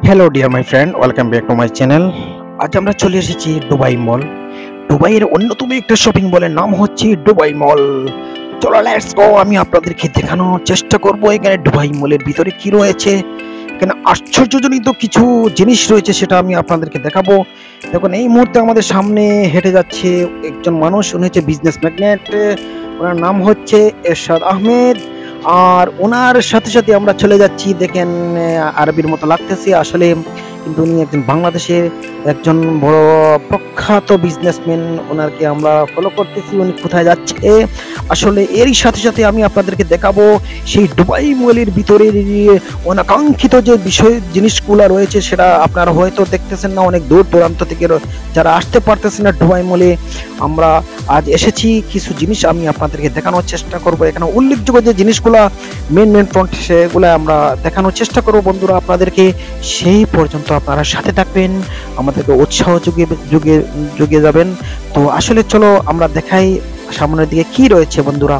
Hello dear my friend, welcome back to my channel. আজ আমরা চলে এসেছি দুবাই মল। দুবাইয়ের অন্যতম একটা শপিং মলের নাম হচ্ছে দুবাই মল। চলো লেটস গো, আমি আপনাদেরকে দেখানোর চেষ্টা করব এখানে দুবাই মলের ভিতরে কি রয়েছে। এখানে আশ্চর্যজনিত কিছু জিনিস রয়েছে, সেটা আমি আপনাদেরকে দেখাবো। দেখুন, এই মুহূর্তে আমাদের সামনে হেঁটে যাচ্ছে একজন মানুষ, উনি হচ্ছে বিজনেস ম্যাগনেট। ওনার নাম হচ্ছে এরশাদ আহমেদ। আর ওনার সাথে সাথে আমরা চলে যাচ্ছি, দেখেন আরবির মতো লাগতেছে আসলে, কিন্তু উনি একজন বাংলাদেশের একজন বড় প্রখ্যাত বিজনেসম্যান। ওনাকে আমরা ফলো করতেছি, উনি কোথায় যাচ্ছে আসলে। এরই সাথে সাথে আমি আপনাদেরকে দেখাবো সেই দুবাই মলের ভিতরে অনাকাঙ্ক্ষিত যে বিষয় জিনিসগুলো রয়েছে, সেটা আপনারা হয়তো দেখতেছেন না, অনেক দূর দূরান্ত থেকে যারা আসতে পারতেছেন না দুবাই মলে। আমরা আজ এসেছি, কিছু জিনিস আমি আপনাদেরকে দেখানোর চেষ্টা করব। এখানে উল্লেখযোগ্য যে জিনিসগুলা মেন পয়েন্ট, সেগুলো আমরা দেখানোর চেষ্টা করব বন্ধুরা আপনাদেরকে। সেই পর্যন্ত আপনারা সাথে থাকবেন, আমাদেরকে উৎসাহ জুগিয়ে যাবেন। তো আসলে চলো আমরা দেখাই সামনের দিকে কি রয়েছে বন্ধুরা।